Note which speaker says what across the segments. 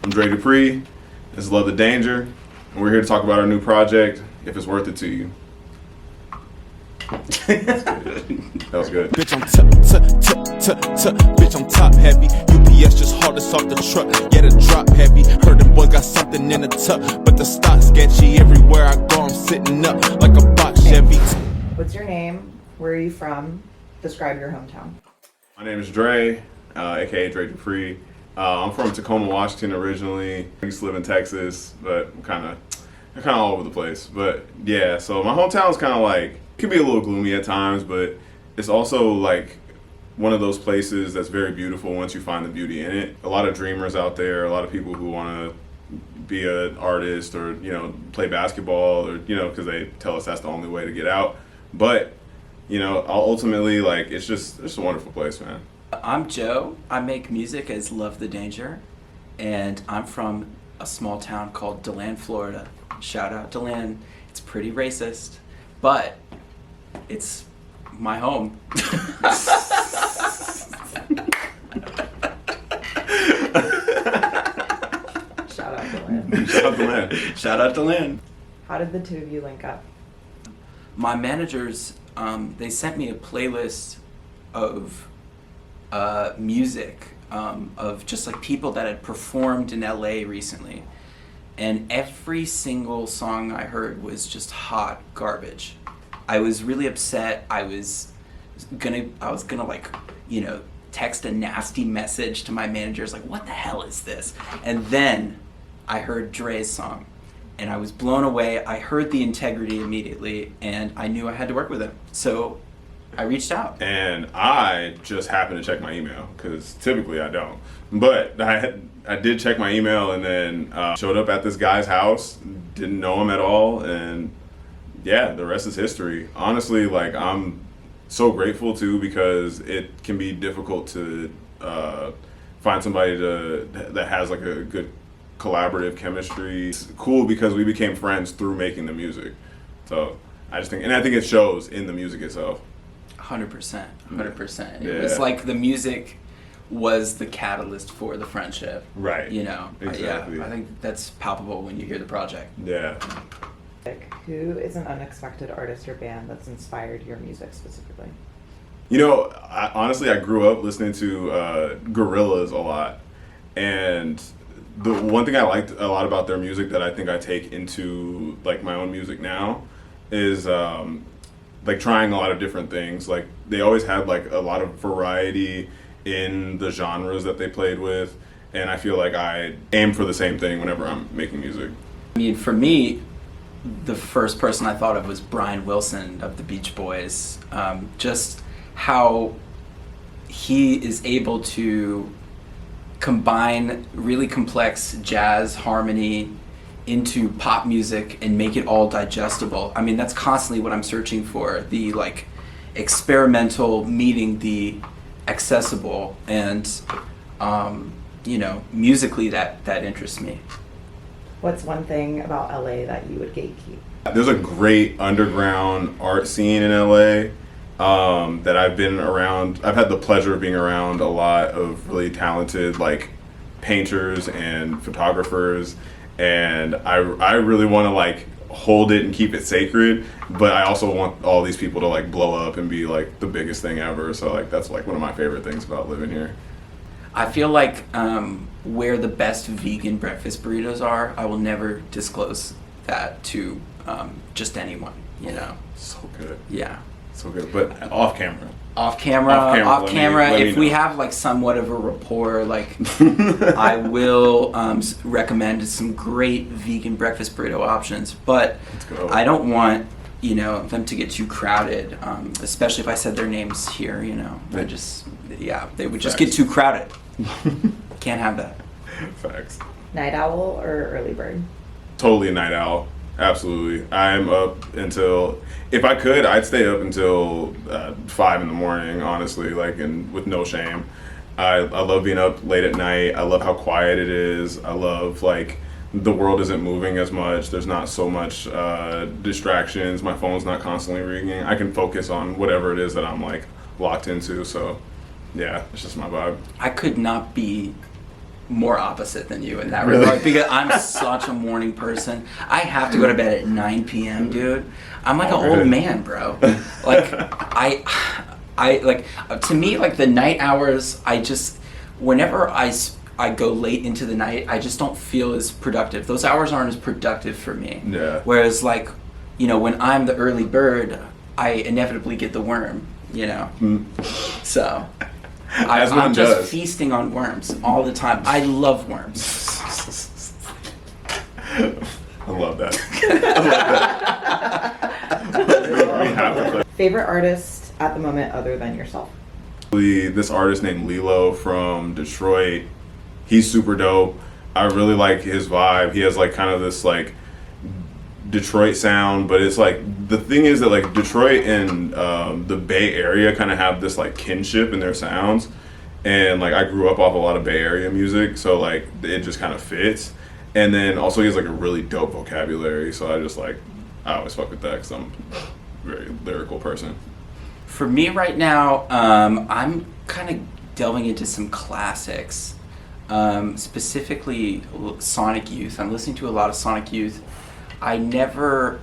Speaker 1: I'm Dre Dupre. This is Love the Danger, and we're here to talk about our new project, If It's Worth It to You. That was good.
Speaker 2: Bitch, I'm bitch, I'm top heavy. UPS just hauled us off the truck. Yeah, the drop heavy. Heard them boys got something in the tuck, but the stock sketchy. Everywhere I go, I'm sitting up like a box Chevy.
Speaker 3: What's your name? Where are you from? Describe your hometown.
Speaker 1: My name is Dre, aka Dre Dupre. I'm from Tacoma, Washington originally. I used to live in Texas, but I'm kind of all over the place. But yeah, so my hometown is kind of like, it can be a little gloomy at times, but it's also like one of those places that's very beautiful once you find the beauty in it. A lot of dreamers out there, a lot of people who want to be an artist or, you know, play basketball or, you know, because they tell us that's the only way to get out. But, you know, ultimately, like, it's just a wonderful place, man.
Speaker 4: I'm Joe. I make music as Love the Danger, and I'm from a small town called DeLand, Florida. Shout out DeLand. It's pretty racist, but it's my home.
Speaker 3: Shout out to Lynn.
Speaker 1: Shout out to Lynn.
Speaker 4: Shout out to Lynn.
Speaker 3: How did the two of you link up?
Speaker 4: My managers, they sent me a playlist of music of just like people that had performed in LA recently, and every single song I heard was just hot garbage. I was really upset. I was gonna like, you know, text a nasty message to my managers like, what the hell is this? And then I heard Dre's song and I was blown away. I heard the integrity immediately and I knew I had to work with him. So I reached out.
Speaker 1: And I just happened to check my email, because typically I don't. But I did check my email and then showed up at this guy's house, didn't know him at all, and yeah, the rest is history. Honestly, like, I'm so grateful too, because it can be difficult to find somebody that has like a good collaborative chemistry. It's cool because we became friends through making the music. So I think it shows in the music itself.
Speaker 4: 100%.
Speaker 1: Yeah.
Speaker 4: It was like the music was the catalyst for the friendship.
Speaker 1: Right.
Speaker 4: You know.
Speaker 1: Exactly.
Speaker 4: Yeah, I think that's palpable when you hear the project.
Speaker 1: Yeah.
Speaker 3: Who is an unexpected artist or band that's inspired your music specifically?
Speaker 1: You know, honestly, I grew up listening to Gorillaz a lot, and the one thing I liked a lot about their music that I think I take into like my own music now is like trying a lot of different things. Like, they always had like a lot of variety in the genres that they played with, and I feel like I aim for the same thing whenever I'm making music.
Speaker 4: I mean, for me, the first person I thought of was Brian Wilson of the Beach Boys. Just how he is able to combine really complex jazz harmony into pop music and make it all digestible. I mean, that's constantly what I'm searching for, the like experimental meeting the accessible, and you know, musically that interests me.
Speaker 3: What's one thing about LA that you would gatekeep?
Speaker 1: There's a great underground art scene in LA that I've been around. I've had the pleasure of being around a lot of really talented like painters and photographers, and I really want to like hold it and keep it sacred, but I also want all these people to like blow up and be like the biggest thing ever. So like that's like one of my favorite things about living here.
Speaker 4: I feel like where the best vegan breakfast burritos are, I will never disclose that to just anyone, you know.
Speaker 1: So good.
Speaker 4: Yeah.
Speaker 1: So good. But off camera.
Speaker 4: Off camera,
Speaker 1: let me
Speaker 4: if we
Speaker 1: know.
Speaker 4: have like somewhat of a rapport, like I will recommend some great vegan breakfast burrito options, but
Speaker 1: Let's go.
Speaker 4: I don't want, you know, them to get too crowded, especially if I said their names here, you know. They would just get too crowded. Can't have that.
Speaker 1: Facts.
Speaker 3: Night owl or early bird?
Speaker 1: Totally a night owl. Absolutely. I'm up until, if I could, I'd stay up until 5 in the morning, honestly, like, and with no shame. I love being up late at night. I love how quiet it is. I love, like, the world isn't moving as much. There's not so much distractions. My phone's not constantly ringing. I can focus on whatever it is that I'm, like, locked into. So, yeah, it's just my vibe.
Speaker 4: I could not be more opposite than you in that
Speaker 1: Really?
Speaker 4: regard because I'm such a morning person. I have to go to bed at 9 p.m., dude. I'm like an
Speaker 1: really?
Speaker 4: old man, bro. Like I like to me like the night hours. Whenever I go late into the night, I just don't feel as productive. Those hours aren't as productive for me.
Speaker 1: Yeah.
Speaker 4: Whereas like, when I'm the early bird, I inevitably get the worm. So.
Speaker 1: As
Speaker 4: I'm
Speaker 1: one
Speaker 4: just
Speaker 1: does.
Speaker 4: feasting on worms all the time. I love worms.
Speaker 1: I love that. We have to play.
Speaker 3: Favorite artist at the moment other than yourself?
Speaker 1: This artist named Lilo from Detroit. He's super dope. I really like his vibe. He has like kind of this like Detroit sound, but it's like the thing is that like Detroit and the Bay Area kind of have this like kinship in their sounds, and like I grew up off a lot of Bay Area music, so like it just kind of fits. And then also he has like a really dope vocabulary, so I always fuck with that because I'm a very lyrical person.
Speaker 4: For me right now, I'm kind of delving into some classics, specifically Sonic Youth. I'm listening to a lot of Sonic Youth. I never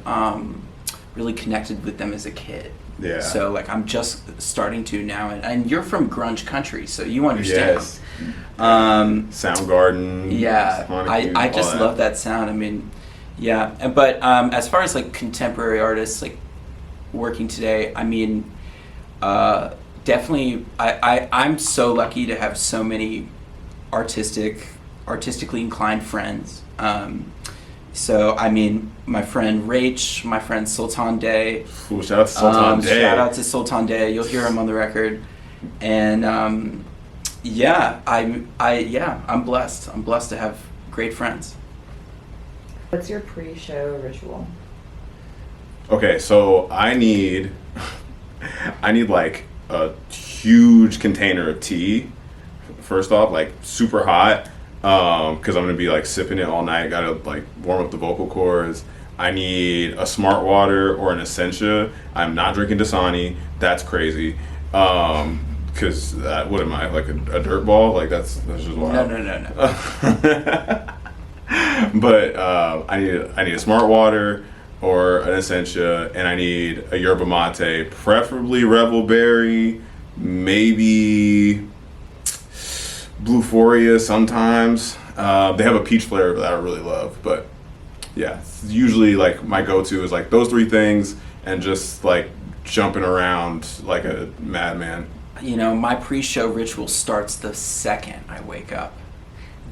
Speaker 4: really connected with them as a kid.
Speaker 1: Yeah.
Speaker 4: So like I'm just starting to now, and you're from grunge country, so you understand.
Speaker 1: Yes.
Speaker 4: Yeah,
Speaker 1: Soundgarden. Sonic Youth,
Speaker 4: I
Speaker 1: all
Speaker 4: just
Speaker 1: that.
Speaker 4: love that sound. I mean, yeah. But as far as like contemporary artists like working today, I mean, definitely, I'm so lucky to have so many artistically inclined friends. So I mean, my friend Rach, my friend Sultan Day.
Speaker 1: Ooh, shout out to Sultan Day.
Speaker 4: Shout out to Sultan Day. You'll hear him on the record, and yeah, I'm blessed. I'm blessed to have great friends.
Speaker 3: What's your pre-show ritual?
Speaker 1: Okay, so I need like a huge container of tea. First off, like super hot, because I'm gonna be like sipping it all night. Gotta like warm up the vocal cords. I need a Smart Water or an Essentia. I'm not drinking Dasani. That's crazy. Because what am I, like a dirt ball? Like that's just wild.
Speaker 4: No.
Speaker 1: But I need a Smart Water or an Essentia, and I need a yerba mate, preferably Rebel Berry, maybe Blueforia sometimes. They have a peach flavor that I really love, but yeah, usually like my go-to is like those three things and just like jumping around like a madman.
Speaker 4: My pre-show ritual starts the second I wake up.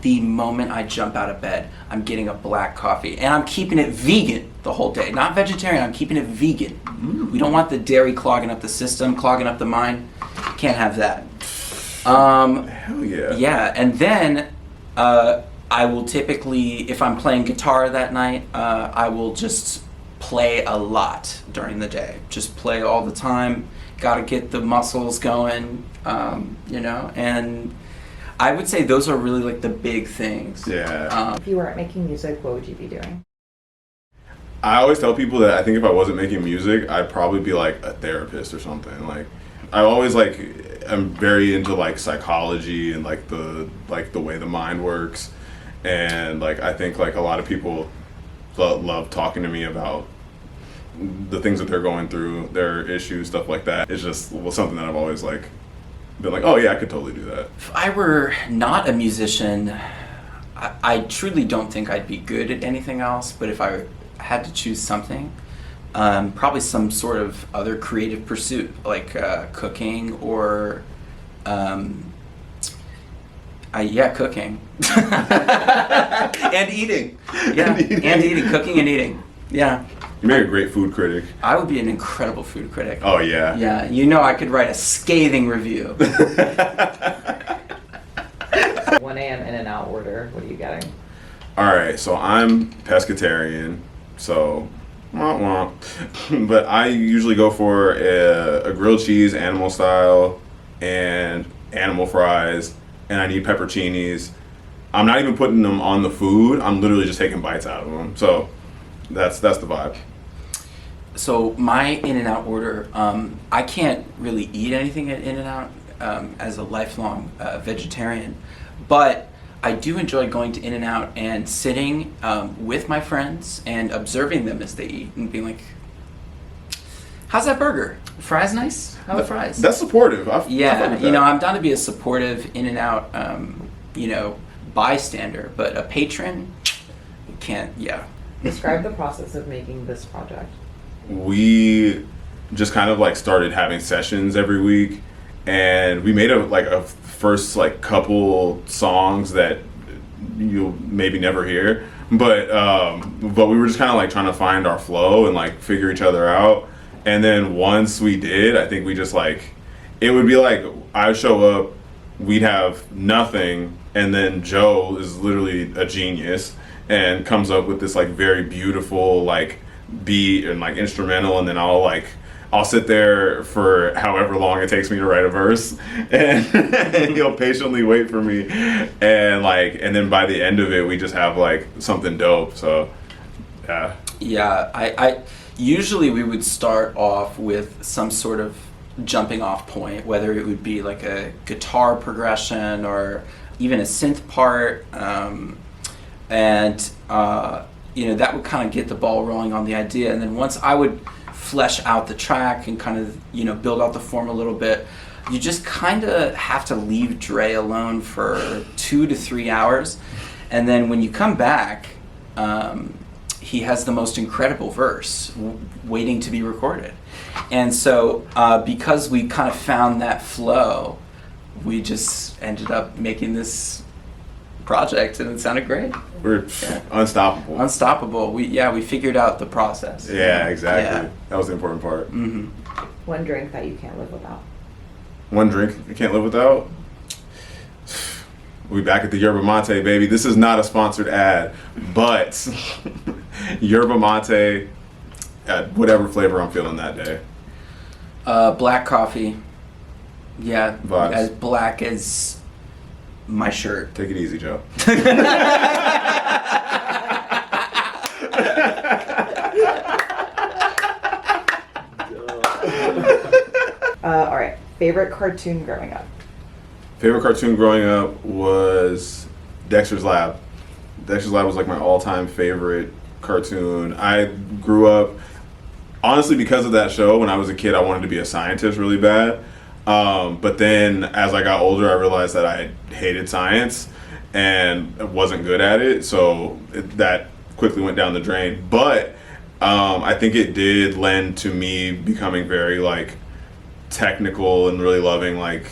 Speaker 4: The moment I jump out of bed, I'm getting a black coffee, and I'm keeping it vegan the whole day. Not vegetarian, I'm keeping it vegan. We don't want the dairy clogging up the system, clogging up the mind. Can't have that.
Speaker 1: Hell yeah.
Speaker 4: Yeah, and then I will typically, if I'm playing guitar that night, I will just play a lot during the day. Just play all the time. Got to get the muscles going, and I would say those are really like the big things.
Speaker 1: Yeah.
Speaker 3: If you weren't making music, what would you be doing?
Speaker 1: I always tell people that I think if I wasn't making music, I'd probably be like a therapist or something. Like I always I'm very into like psychology and like the way the mind works, and like I think like a lot of people love talking to me about the things that they're going through, their issues, stuff like that. It's just something that I've always like been like, oh yeah, I could totally do that.
Speaker 4: If I were not a musician, I truly don't think I'd be good at anything else, but if I had to choose something, probably some sort of other creative pursuit, like cooking or, cooking. And eating. Yeah, and eating. Cooking and eating. Yeah.
Speaker 1: You make a great food critic.
Speaker 4: I would be an incredible food critic.
Speaker 1: Oh yeah.
Speaker 4: Yeah, I could write a scathing review.
Speaker 3: 1 a.m. in and out order. What are you getting?
Speaker 1: All right, so I'm pescatarian, so wah, wah. But I usually go for a grilled cheese, animal style, and animal fries, and I need pepperoncinis. I'm not even putting them on the food. I'm literally just taking bites out of them. So that's the vibe.
Speaker 4: So my In-N-Out order, I can't really eat anything at In-N-Out as a lifelong vegetarian, but I do enjoy going to In-N-Out and sitting with my friends and observing them as they eat and being like, how's that burger? Fries nice? How are the fries?
Speaker 1: That's supportive. I fuck
Speaker 4: Yeah,
Speaker 1: with
Speaker 4: you know,
Speaker 1: that.
Speaker 4: I'm down to be a supportive In-N-Out, you know, bystander, but a patron can't, yeah.
Speaker 3: Describe the process of making this project.
Speaker 1: We just kind of like started having sessions every week, and we made a first like couple songs that you'll maybe never hear, but we were just kind of like trying to find our flow and like figure each other out. And then once we did, I think we just like, it would be like I show up, we'd have nothing, and then Joe is literally a genius and comes up with this like very beautiful like beat and like instrumental, and then I'll sit there for however long it takes me to write a verse, and, and he'll patiently wait for me, and then by the end of it we just have like something dope. So yeah.
Speaker 4: Yeah, I usually we would start off with some sort of jumping off point, whether it would be like a guitar progression or even a synth part, and you know, that would kind of get the ball rolling on the idea. And then once I would flesh out the track and kind of, you know, build out the form a little bit, you just kind of have to leave Dre alone for 2 to 3 hours, and then when you come back, he has the most incredible verse waiting to be recorded. And so because we kind of found that flow, we just ended up making this project, and it sounded great.
Speaker 1: We're unstoppable.
Speaker 4: Unstoppable. We figured out the process.
Speaker 1: Yeah, exactly.
Speaker 4: Yeah.
Speaker 1: That was the important part.
Speaker 4: Mm-hmm.
Speaker 3: One drink that you can't live without.
Speaker 1: One drink you can't live without. We back at the yerba mate, baby. This is not a sponsored ad, but yerba mate, whatever flavor I'm feeling that day.
Speaker 4: Black coffee. Yeah,
Speaker 1: Vibes.
Speaker 4: as black as my shirt.
Speaker 1: Take it easy, Joe.
Speaker 3: All right. Favorite cartoon growing up?
Speaker 1: Favorite cartoon growing up was Dexter's Lab. Dexter's Lab was like my all-time favorite cartoon. I grew up, honestly, because of that show. When I was a kid, I wanted to be a scientist really bad. But then as I got older, I realized that I hated science and wasn't good at it. So that quickly went down the drain. But I think it did lend to me becoming very like technical and really loving like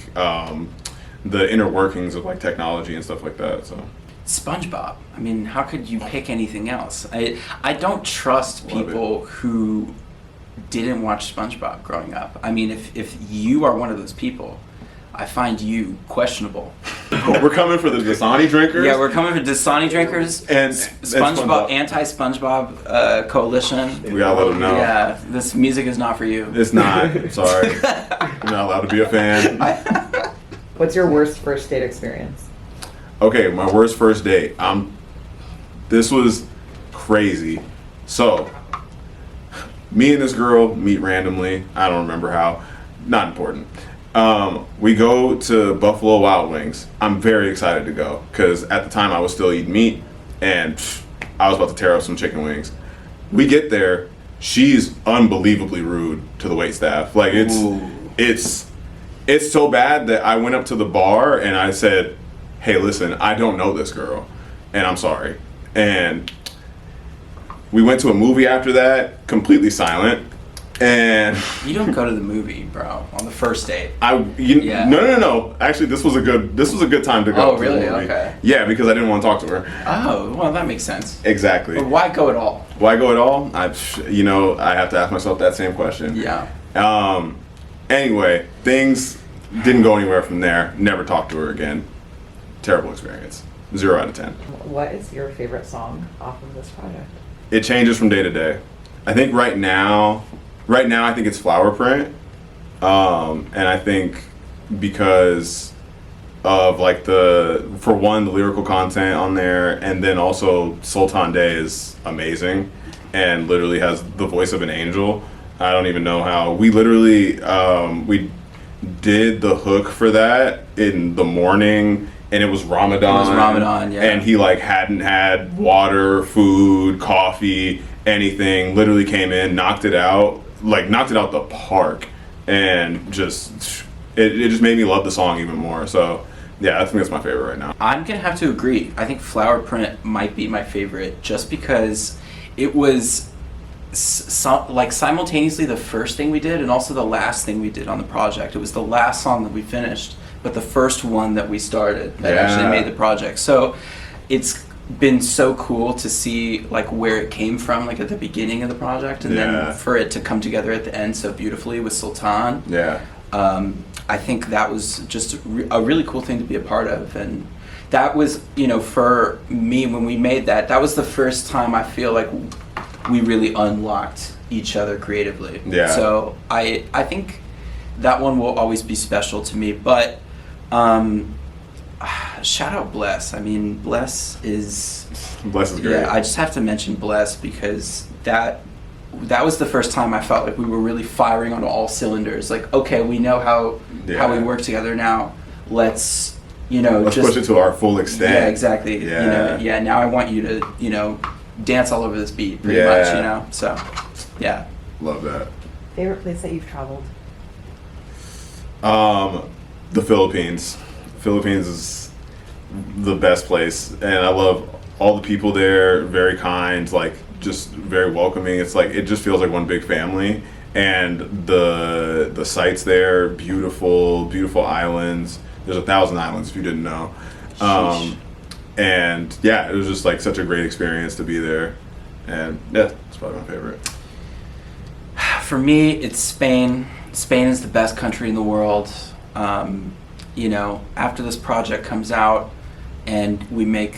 Speaker 1: the inner workings of like technology and stuff like that. So
Speaker 4: SpongeBob. I mean, how could you pick anything else? I don't trust
Speaker 1: Love
Speaker 4: people who didn't watch SpongeBob growing up. I mean, if you are one of those people, I find you questionable.
Speaker 1: we're coming for the Dasani drinkers.
Speaker 4: Yeah, we're coming for Dasani drinkers
Speaker 1: And
Speaker 4: SpongeBob anti-SpongeBob coalition.
Speaker 1: We gotta let them know.
Speaker 4: Yeah, this music is not for you.
Speaker 1: It's not. I'm sorry. You're not allowed to be a fan.
Speaker 3: What's your worst first date experience?
Speaker 1: Okay, my worst first date. This was crazy. So, me and this girl meet randomly. I don't remember how. Not important. We go to Buffalo Wild Wings. I'm very excited to go because at the time I was still eating meat, and I was about to tear up some chicken wings. We get there. She's unbelievably rude to the waitstaff. Like it's so bad that I went up to the bar and I said, "Hey, listen, I don't know this girl, and I'm sorry." And we went to a movie after that, completely silent. And
Speaker 4: You don't go to the movie, bro, on the first date.
Speaker 1: Yeah. No. Actually, this was a good time to go.
Speaker 4: Oh,
Speaker 1: to
Speaker 4: really?
Speaker 1: the movie.
Speaker 4: Okay.
Speaker 1: Yeah, because I didn't want to talk to her.
Speaker 4: Oh, well, that makes sense.
Speaker 1: Exactly.
Speaker 4: But why go at all?
Speaker 1: Why go at all? I have to ask myself that same question.
Speaker 4: Yeah.
Speaker 1: Anyway, things didn't go anywhere from there. Never talked to her again. Terrible experience. 0 out of 10.
Speaker 3: What is your favorite song off of this project?
Speaker 1: It changes from day to day. I think right now I think it's Flower Print. And I think because of like for one, the lyrical content on there, and then also Sultan Day is amazing and literally has the voice of an angel. I don't even know how. We literally we did the hook for that in the morning and it was Ramadan.
Speaker 4: It was Ramadan, yeah.
Speaker 1: And he like hadn't had water, food, coffee, anything. Literally came in, knocked it out the park, and just it just made me love the song even more. So yeah, I think that's my favorite right now.
Speaker 4: I'm gonna have to agree. I think Flower Print might be my favorite, just because it was like simultaneously the first thing we did and also the last thing we did on the project. It was the last song that we finished, but the first one that we started that actually made the project. So it's been so cool to see like where it came from, like at the beginning of the project, and then for it to come together at the end so beautifully with Sultan. I think that was just a really cool thing to be a part of. And that was, you know, for me, when we made that, that was the first time I feel like we really unlocked each other creatively. So I think that one will always be special to me. But shout out Bless. I mean, Bless is great. Yeah, I just have to mention Bless because that was the first time I felt like we were really firing on all cylinders. Like, okay, we know how we work together now. Let's just
Speaker 1: push it to our full extent.
Speaker 4: Yeah, exactly. Now I want you to, dance all over this beat pretty much, So, yeah.
Speaker 1: Love that.
Speaker 3: Favorite place that you've traveled?
Speaker 1: The Philippines. Philippines is the best place, and I love all the people there. Very kind, like just very welcoming. It's like it just feels like one big family, and the sites there, beautiful islands. There's 1,000 islands if you didn't know. And yeah, it was just like such a great experience to be there, and yeah, it's probably my favorite.
Speaker 4: For me, it's Spain. Spain is the best country in the world. After this project comes out and we make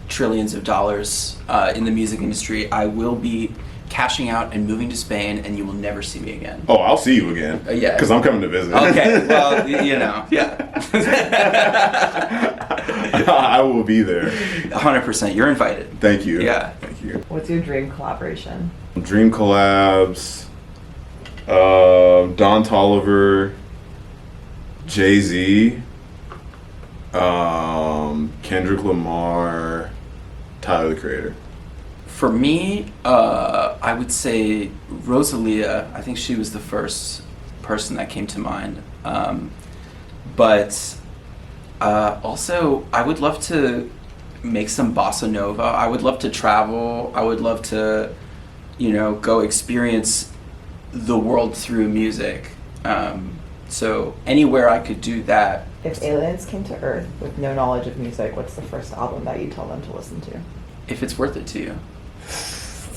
Speaker 4: trillions of dollars in the music industry, I will be cashing out and moving to Spain, and you will never see me again.
Speaker 1: Oh, I'll see you again.
Speaker 4: Yeah.
Speaker 1: Because I'm coming to visit.
Speaker 4: Okay, well, yeah.
Speaker 1: I will be there.
Speaker 4: 100%. You're invited.
Speaker 1: Thank you.
Speaker 4: Yeah.
Speaker 1: Thank you.
Speaker 3: What's your dream collaboration?
Speaker 1: Dream collabs, Don Toliver, Jay-Z, Kendrick Lamar, Tyler the Creator.
Speaker 4: For me, I would say Rosalia. I think she was the first person that came to mind. But also, I would love to make some bossa nova. I would love to travel. I would love to, go experience the world through music. So anywhere I could do that.
Speaker 3: If aliens came to Earth with no knowledge of music, what's the first album that you tell them to listen to?
Speaker 4: If it's worth it to you.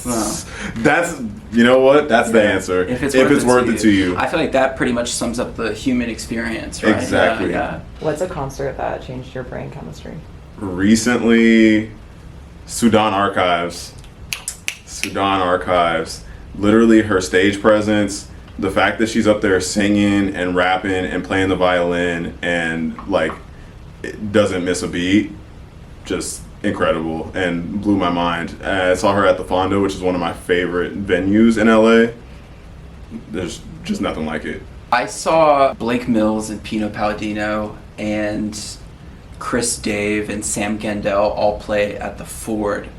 Speaker 4: Well,
Speaker 1: That's the answer.
Speaker 4: If it's worth it to you. I feel like that pretty much sums up the human experience, right?
Speaker 1: Exactly.
Speaker 4: Yeah.
Speaker 3: What's a concert that changed your brain chemistry?
Speaker 1: Recently, Sudan Archives. Literally, her stage presence, the fact that she's up there singing and rapping and playing the violin and like it doesn't miss a beat, just incredible and blew my mind. I saw her at the Fondo, which is one of my favorite venues in LA. There's just nothing like it.
Speaker 4: I saw Blake Mills and Pino Palladino and Chris Dave and Sam Gendel all play at the Ford,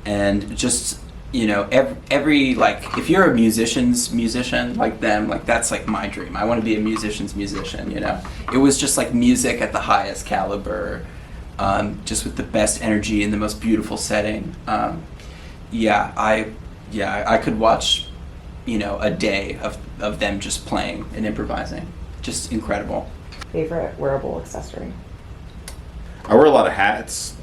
Speaker 4: and just every like if you're a musician like them, like that's like my dream. I want to be a musician's musician. It was just like music at the highest caliber. Just with the best energy in the most beautiful setting. I could watch, a day of them just playing and improvising. Just incredible.
Speaker 3: Favorite wearable accessory?
Speaker 1: I wear a lot of hats.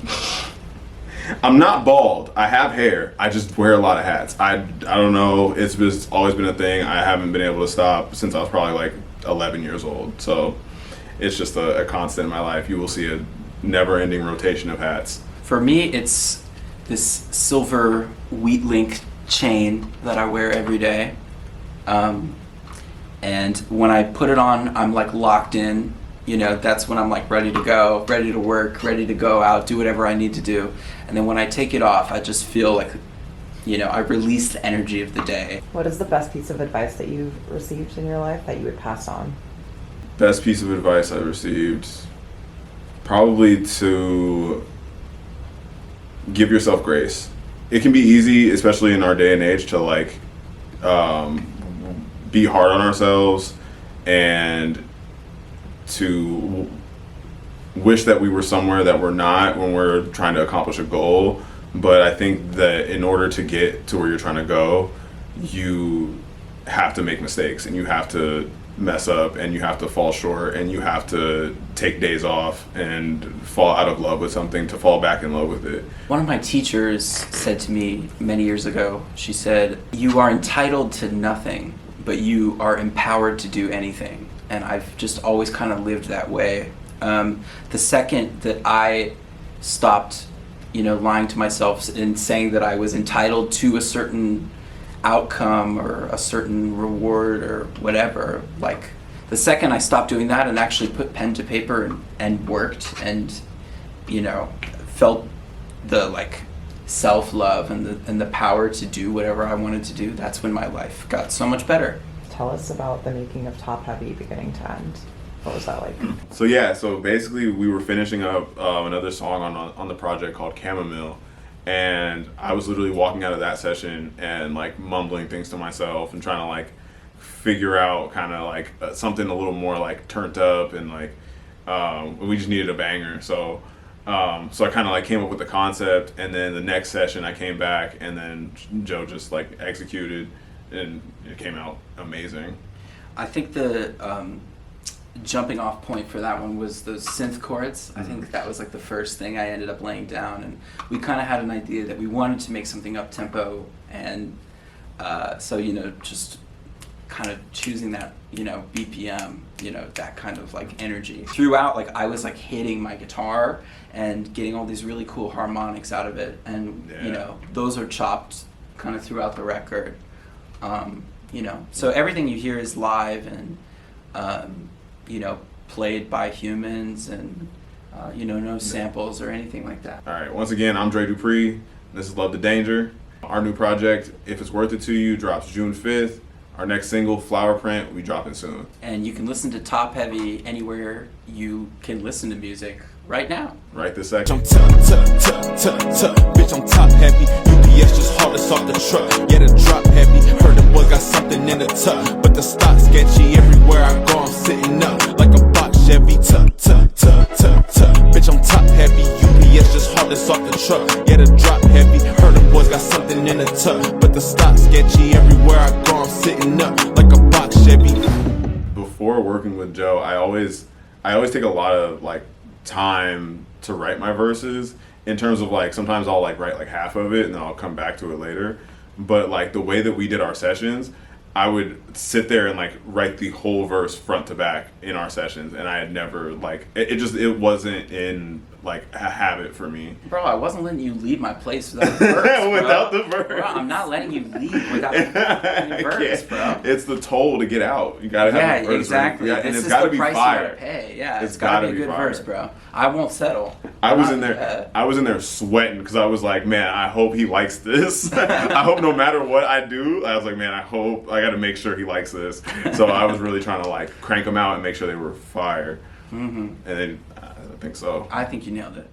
Speaker 1: I'm not bald. I have hair. I just wear a lot of hats. I don't know. It's just always been a thing. I haven't been able to stop since I was probably like 11 years old. So it's just a constant in my life. You will see a never-ending rotation of hats.
Speaker 4: For me, it's this silver wheat link chain that I wear every day. And when I put it on, I'm like locked in. That's when I'm like ready to go, ready to work, ready to go out, do whatever I need to do. And then when I take it off, I just feel like, I release the energy of the day.
Speaker 3: What is the best piece of advice that you've received in your life that you would pass on?
Speaker 1: Best piece of advice I received? Probably to give yourself grace. It can be easy, especially in our day and age, to like be hard on ourselves and to wish that we were somewhere that we're not when we're trying to accomplish a goal. But I think that in order to get to where you're trying to go, you have to make mistakes and you have to mess up and you have to fall short and you have to take days off and fall out of love with something to fall back in love with it.
Speaker 4: One of my teachers said to me many years ago, she said, "You are entitled to nothing, but you are empowered to do anything." And I've just always kind of lived that way. The second that I stopped, lying to myself and saying that I was entitled to a certain outcome or a certain reward or whatever, like the second I stopped doing that and actually put pen to paper and worked and felt the like self-love and the power to do whatever I wanted to do, that's when my life got so much better.
Speaker 3: Tell us about the making of Top Heavy beginning to end. What was that like?
Speaker 1: So basically we were finishing up another song on the project called Chamomile. And I was literally walking out of that session and like mumbling things to myself and trying to like figure out kind of like something a little more like turned up and like we just needed a banger. So I kind of like came up with the concept, and then the next session I came back and then Joe just like executed and it came out amazing.
Speaker 4: I think the jumping off point for that one was those synth chords. I think that was like the first thing I ended up laying down, and we kind of had an idea that we wanted to make something up tempo, and so just kind of choosing that BPM, that kind of like energy throughout. Like I was like hitting my guitar and getting all these really cool harmonics out of it, and those are chopped kind of throughout the record. So everything you hear is live and played by humans, and no samples or anything like that.
Speaker 1: All right, once again, I'm Dre Dupre. This is Love the Danger. Our new project, If It's Worth It to You, drops June 5th. Our next single, Flower Print, will be dropping soon.
Speaker 4: And you can listen to Top Heavy anywhere you can listen to music right now.
Speaker 1: Right this second.
Speaker 2: I'm bitch, I'm top heavy. UPS just hauled us off the truck. Yeah, the drop heavy. Heard the boy got something in the tuck, but the stock sketchy. Everywhere I go, I'm sitting up like a box Chevy. Bitch, I'm top heavy. UPS just hauled us off the truck. Yeah, the drop heavy. Heard the boys got something in the tuck, but the stock sketchy. Everywhere I go, I'm sitting up like a box Chevy.
Speaker 1: Before working with Joe, I always take a lot of like time to write my verses, in terms of like sometimes I'll like write like half of it and then I'll come back to it later. But like the way that we did our sessions, I would sit there and like write the whole verse front to back in our sessions, and I had never like it wasn't in like a habit for me.
Speaker 4: Bro, I wasn't letting you leave my place without the verse.
Speaker 1: Without the verse.
Speaker 4: Bro, I'm not letting you leave without the verse, bro.
Speaker 1: It's the toll to get out. You gotta have the verse.
Speaker 4: Exactly.
Speaker 1: Ready. And
Speaker 4: this
Speaker 1: it's
Speaker 4: is
Speaker 1: gotta
Speaker 4: the
Speaker 1: be
Speaker 4: price
Speaker 1: fire.
Speaker 4: you gotta pay. Yeah,
Speaker 1: It's
Speaker 4: it's gotta be a
Speaker 1: gotta
Speaker 4: good
Speaker 1: be fire.
Speaker 4: verse, bro. I won't settle.
Speaker 1: I was in there sweating because I was like, man, I hope he likes this. I hope no matter what I do, I was like, man, I gotta make sure he likes this. So I was really trying to like crank them out and make sure they were fire. And then I think so.
Speaker 4: I think you nailed it.